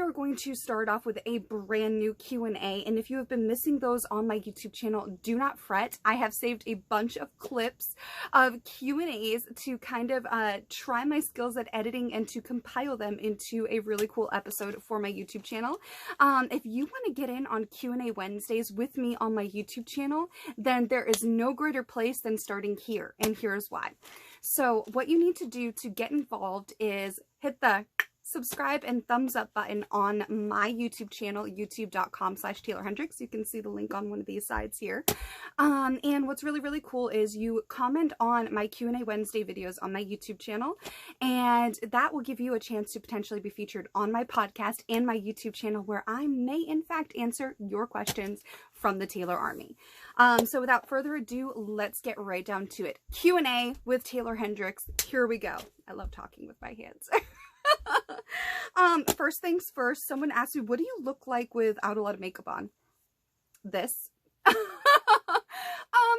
are going to start off with a brand new Q&A, and if you have been missing those on my YouTube channel, do not fret. I have saved a bunch of clips of Q&As to kind of try my skills at editing and to compile them into a really cool episode for my YouTube channel. If you want to get in on Q&A Wednesdays with me on my YouTube channel, then there is no greater place than starting here, and here's why. So what you need to do to get involved is hit the subscribe and thumbs up button on my YouTube channel, youtube.com/Taeler Hendrix. You can see the link on one of these sides here. And what's really, really cool is you comment on my Q&A Wednesday videos on my YouTube channel, and that will give you a chance to potentially be featured on my podcast and my YouTube channel, where I may in fact answer your questions from the Taeler Army. So without further ado, let's get right down to it. Q&A with Taeler Hendrix. Here we go. I love talking with my hands. First things first, someone asked me, what do you look like without a lot of makeup on? This.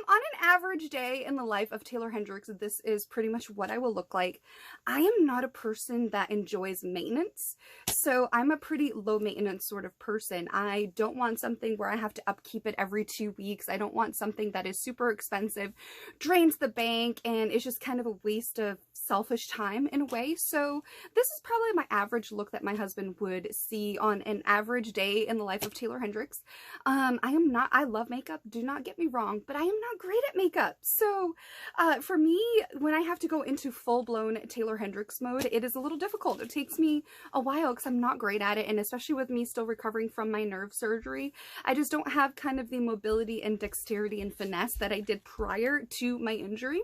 On an average day in the life of Taeler Hendrix, this is pretty much what I will look like. I am not a person that enjoys maintenance, so I'm a pretty low maintenance sort of person. I don't want something where I have to upkeep it every 2 weeks. I don't want something that is super expensive, drains the bank, and is just kind of a waste of selfish time in a way. So this is probably my average look that my husband would see on an average day in the life of Taeler Hendrix. I love makeup, do not get me wrong, but I am not great at makeup. So for me, when I have to go into full-blown Taeler Hendrix mode, it is a little difficult. It takes me a while because I'm not great at it, and especially with me still recovering from my nerve surgery, I just don't have kind of the mobility and dexterity and finesse that I did prior to my injury.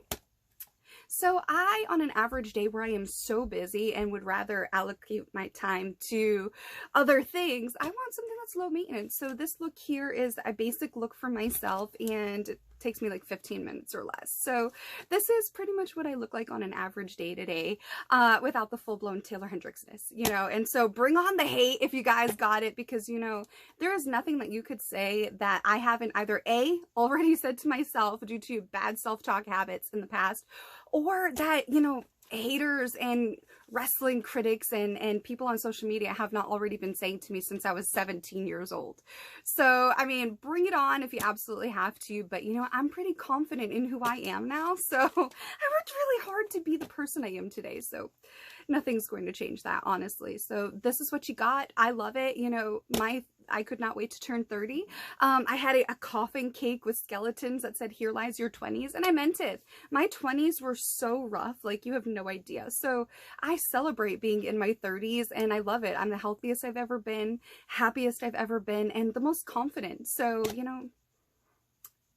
So on an average day where I am so busy and would rather allocate my time to other things, I want something that's low maintenance. So this look here is a basic look for myself, and it takes me like 15 minutes or less. So this is pretty much what I look like on an average day to day, without the full-blown Taeler Hendrixness, you know. And so bring on the hate if you guys got it, because, you know, there is nothing that you could say that I haven't either A, already said to myself due to bad self-talk habits in the past, or that, you know, haters and wrestling critics and people on social media have not already been saying to me since I was 17 years old. So, I mean, bring it on if you absolutely have to, but, you know, I'm pretty confident in who I am now, so I worked really hard to be the person I am today, so nothing's going to change that, honestly. So this is what you got. I love it. You know, I could not wait to turn 30. I had a coffin cake with skeletons that said, "Here lies your 20s," and I meant it. My 20s were so rough, like you have no idea. So I celebrate being in my 30s, and I love it. I'm the healthiest I've ever been, happiest I've ever been, and the most confident. So, you know,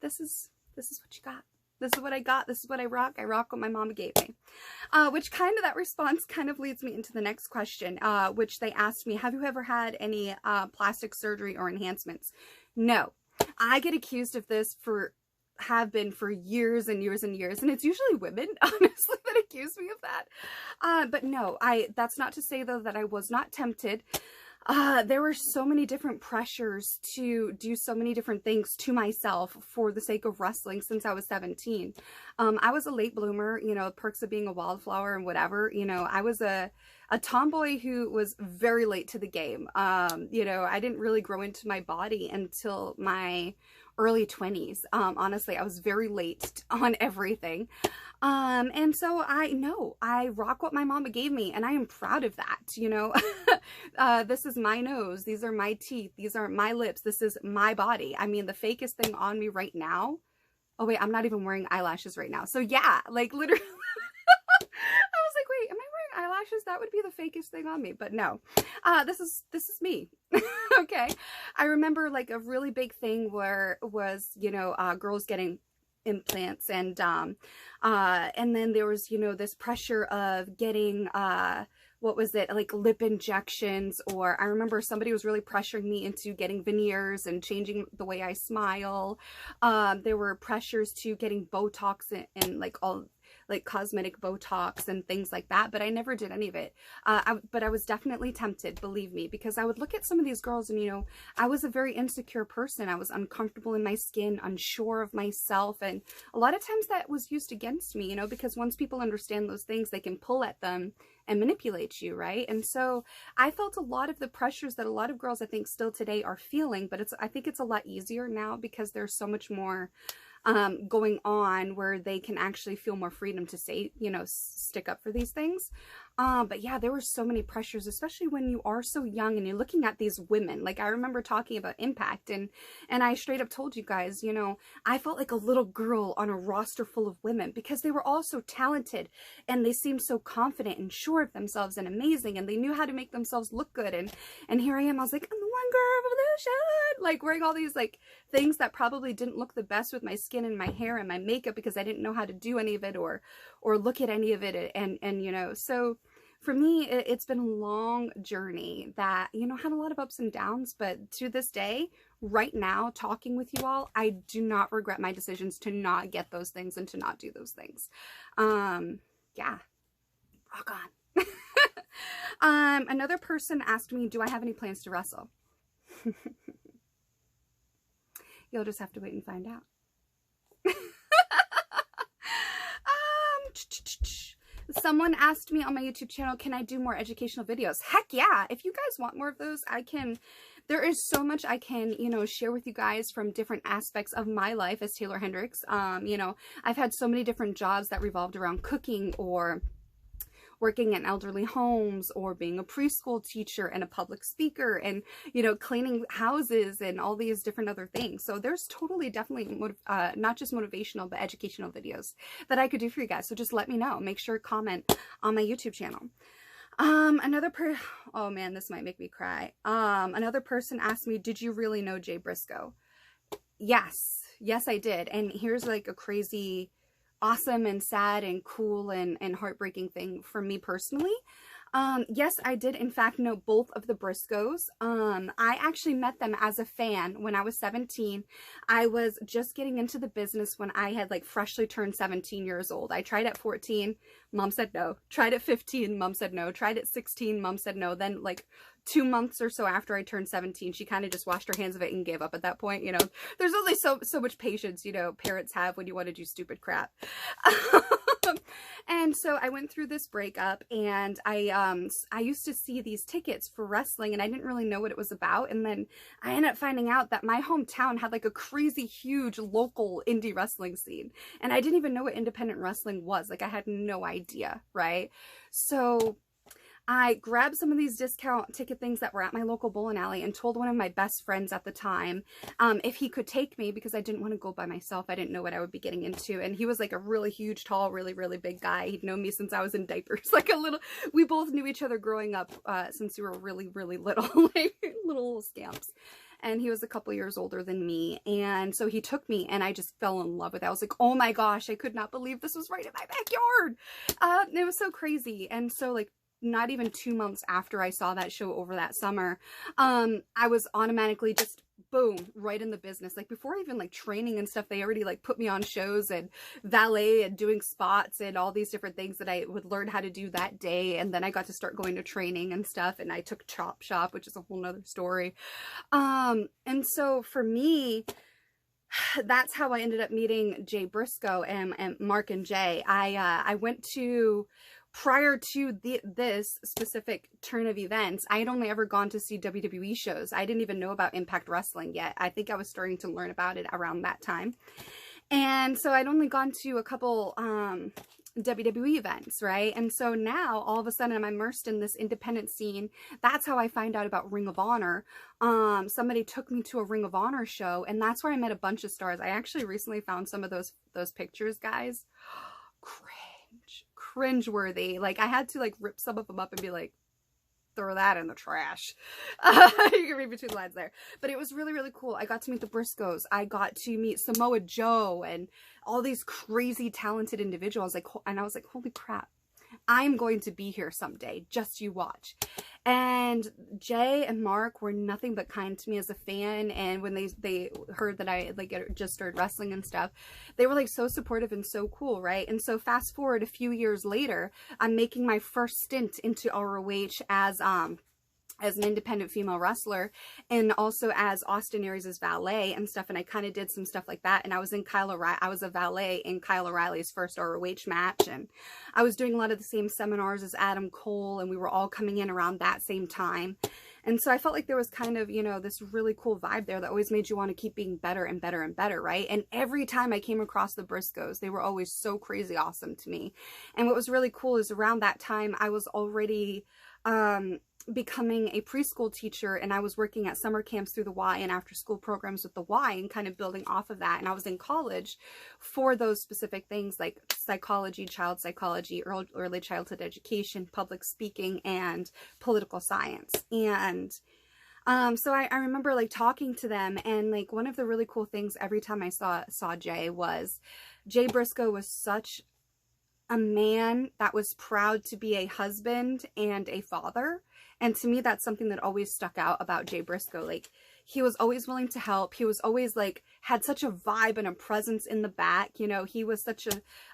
this is what you got. This is what I got. This is what I rock. I rock what my mama gave me. Which kind of, that response kind of leads me into the next question, which they asked me, have you ever had any plastic surgery or enhancements? No. I get accused of this have been for years and years and years, and it's usually women, honestly, that accuse me of that. But no, that's not to say, though, that I was not tempted. There were so many different pressures to do so many different things to myself for the sake of wrestling since I was 17. I was a late bloomer, you know, perks of being a wildflower and whatever. You know, I was a tomboy who was very late to the game. You know, I didn't really grow into my body until my early 20s. Honestly, I was very late on everything. And so I rock what my mama gave me, and I am proud of that, you know. This is my nose, these are my teeth, these are my lips, this is my body. I mean, the fakest thing on me right now, oh wait, I'm not even wearing eyelashes right now. So yeah, like literally, I was like, wait, am I wearing eyelashes? That would be the fakest thing on me, but no, this is me. Okay. I remember like a really big thing was, you know, girls getting implants, and then there was, you know, this pressure of getting what was it, like lip injections, or I remember somebody was really pressuring me into getting veneers and changing the way I smile. There were pressures to getting Botox and like all like cosmetic Botox and things like that, but I never did any of it. But I was definitely tempted, believe me, because I would look at some of these girls and, you know, I was a very insecure person. I was uncomfortable in my skin, unsure of myself, and a lot of times that was used against me, you know, because once people understand those things, they can pull at them and manipulate you, right? And so I felt a lot of the pressures that a lot of girls I think still today are feeling, but I think it's a lot easier now because there's so much more going on where they can actually feel more freedom to say, you know, stick up for these things. But yeah, there were so many pressures, especially when you are so young and you're looking at these women. Like, I remember talking about Impact, and I straight up told you guys, you know, I felt like a little girl on a roster full of women because they were all so talented and they seemed so confident and sure of themselves and amazing, and they knew how to make themselves look good. And here I am, I was like, I'm the one girl revolution, like wearing all these like things that probably didn't look the best with my skin and my hair and my makeup because I didn't know how to do any of it or look at any of it. And you know, so for me, it's been a long journey that, you know, had a lot of ups and downs, but to this day, right now, talking with you all, I do not regret my decisions to not get those things and to not do those things. Yeah, rock on. Another person asked me, do I have any plans to wrestle? You'll just have to wait and find out. Someone asked me on my YouTube channel, can I do more educational videos? Heck yeah. If you guys want more of those, I can. There is so much I can, you know, share with you guys from different aspects of my life as Taeler Hendrix. You know, I've had so many different jobs that revolved around cooking or working in elderly homes or being a preschool teacher and a public speaker and, you know, cleaning houses and all these different other things. So there's totally definitely not just motivational, but educational videos that I could do for you guys. So just let me know. Make sure to comment on my YouTube channel. Oh man, this might make me cry. Another person asked me, did you really know Jay Briscoe? Yes, I did. And here's like a crazy, awesome and sad and cool and heartbreaking thing for me personally. Yes, I did in fact know both of the Briscoes. I actually met them as a fan when I was 17. I was just getting into the business when I had like freshly turned 17 years old. I tried at 14, mom said no. Tried at 15, mom said no. Tried at 16, mom said no. Then like 2 months or so after I turned 17, she kind of just washed her hands of it and gave up at that point. You know, there's only so much patience, you know, parents have when you want to do stupid crap. And so I went through this breakup, and I used to see these tickets for wrestling, and I didn't really know what it was about. And then I ended up finding out that my hometown had like a crazy huge local indie wrestling scene, and I didn't even know what independent wrestling was. Like, I had no idea, right? So I grabbed some of these discount ticket things that were at my local bowling alley and told one of my best friends at the time if he could take me, because I didn't want to go by myself. I didn't know what I would be getting into. And he was like a really huge, tall, really, really big guy. He'd known me since I was in diapers. Like we both knew each other growing up since we were really, really little, like little scamps. And he was a couple years older than me. And so he took me, and I just fell in love with it. I was like, oh my gosh, I could not believe this was right in my backyard. It was so crazy. And so like, not even 2 months after I saw that show over that summer, I was automatically just boom, right in the business. Like, before even like training and stuff, they already like put me on shows and valet and doing spots and all these different things that I would learn how to do that day. And then I got to start going to training and stuff, and I took Chop Shop, which is a whole nother story. And so for me, that's how I ended up meeting Jay Briscoe and Mark and Jay. I went to, prior to this specific turn of events, I had only ever gone to see WWE shows. I didn't even know about Impact Wrestling yet. I think I was starting to learn about it around that time. And so I'd only gone to a couple WWE events, right? And so now all of a sudden I'm immersed in this independent scene. That's how I find out about Ring of Honor. Somebody took me to a Ring of Honor show, and that's where I met a bunch of stars. I actually recently found some of those pictures, guys. Cringe-worthy. Like, I had to like rip some of them up and be like, throw that in the trash. You can read between the lines there. But it was really, really cool. I got to meet the Briscoes. I got to meet Samoa Joe and all these crazy talented individuals. Like, and I was like, holy crap, I'm going to be here someday. Just you watch. And Jay and Mark were nothing but kind to me as a fan, and when they heard that I like just started wrestling and stuff, they were like so supportive and so cool, right? And so fast forward a few years later, I'm making my first stint into ROH as an independent female wrestler, and also as Austin Aries' valet and stuff, and I kind of did some stuff like that, and I was a valet in Kyle O'Reilly's first ROH match, and I was doing a lot of the same seminars as Adam Cole, and we were all coming in around that same time. And so I felt like there was kind of, you know, this really cool vibe there that always made you want to keep being better and better and better, right? And every time I came across the Briscoes, they were always so crazy awesome to me. And what was really cool is around that time, I was already becoming a preschool teacher, and I was working at summer camps through the Y and after school programs with the Y, and kind of building off of that. And I was in college for those specific things like psychology, child psychology, early childhood education, public speaking, and political science. And so I remember like talking to them, and like one of the really cool things every time I saw Jay was Jay Briscoe was such a man that was proud to be a husband and a father. And to me, that's something that always stuck out about Jay Briscoe. Like, he was always willing to help. He was always like, had such a vibe and a presence in the back. You know, he was such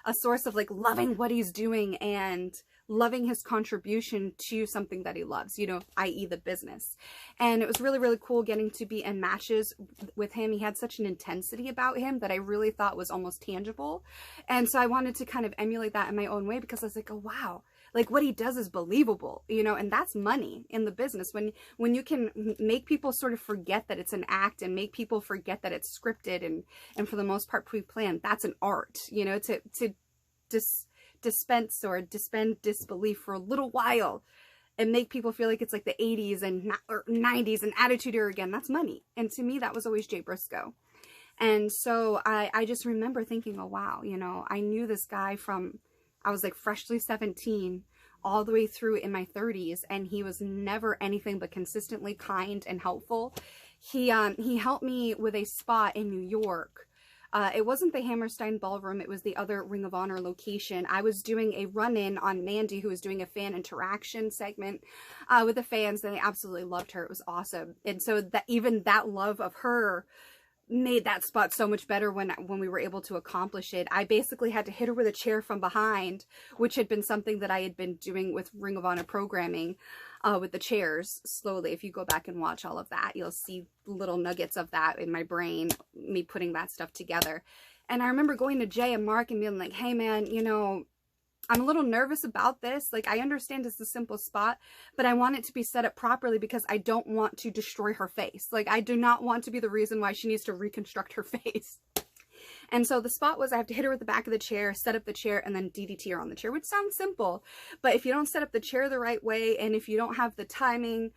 a source of like loving what he's doing and loving his contribution to something that he loves, you know, i.e. the business. And it was really, really cool getting to be in matches with him. He had such an intensity about him that I really thought was almost tangible. And so I wanted to kind of emulate that in my own way, because I was like, oh, wow. Like, what he does is believable, you know, and that's money in the business. When you can make people sort of forget that it's an act, and make people forget that it's scripted and for the most part pre-planned, that's an art, you know, to dispense or suspend disbelief for a little while and make people feel like it's like the 80s and or 90s and Attitude Era again. That's money. And to me, that was always Jay Briscoe. And so I just remember thinking, oh, wow, you know, I knew this guy from, I was like freshly 17 all the way through in my 30s, and he was never anything but consistently kind and helpful. He helped me with a spot in New York. It wasn't the Hammerstein Ballroom, it was the other Ring of Honor location. I was doing a run-in on Mandy, who was doing a fan interaction segment with the fans, and they absolutely loved her. It was awesome. And so that even that love of her made that spot so much better when we were able to accomplish it. I basically had to hit her with a chair from behind, which had been something that I had been doing with Ring of Honor programming, with the chairs slowly. If you go back and watch all of that, you'll see little nuggets of that in my brain, me putting that stuff together. And I remember going to Jay and Mark and being like, hey man, you know, I'm a little nervous about this. Like, I understand it's a simple spot, but I want it to be set up properly because I don't want to destroy her face. Like, I do not want to be the reason why she needs to reconstruct her face. And so the spot was I have to hit her with the back of the chair, set up the chair, and then DDT her on the chair, which sounds simple. But if you don't set up the chair the right way, and if you don't have the timing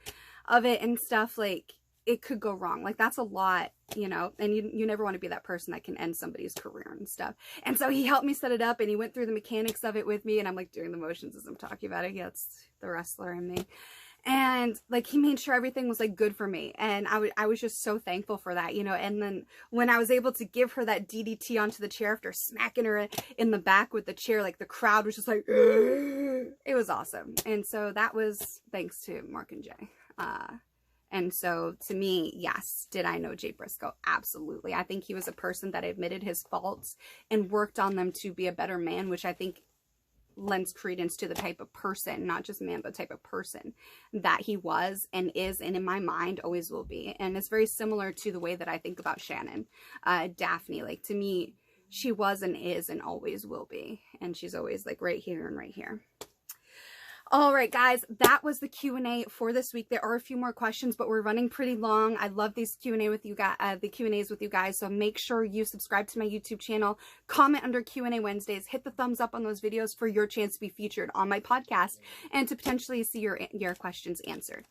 of it and stuff, like, it could go wrong. Like, that's a lot, you know, and you never want to be that person that can end somebody's career and stuff. And so he helped me set it up, and he went through the mechanics of it with me, and I'm like doing the motions as I'm talking about it. Yeah, it's the wrestler in me. And like, he made sure everything was like good for me. And I was just so thankful for that, you know. And then when I was able to give her that DDT onto the chair after smacking her in the back with the chair, like the crowd was just like, it was awesome. And so that was thanks to Mark and Jay. And so to me, yes, did I know Jay Briscoe? Absolutely. I think he was a person that admitted his faults and worked on them to be a better man, which I think lends credence to the type of person, not just man, but type of person that he was and is, and in my mind always will be. And it's very similar to the way that I think about Shannon, Daphne. Like, to me, she was and is and always will be. And she's always like right here and right here. All right, guys, that was the Q&A for this week. There are a few more questions, but we're running pretty long. I love these Q&A with you guys, the Q&As with you guys. So make sure you subscribe to my YouTube channel, comment under QnA Wednesdays, hit the thumbs up on those videos for your chance to be featured on my podcast and to potentially see your questions answered.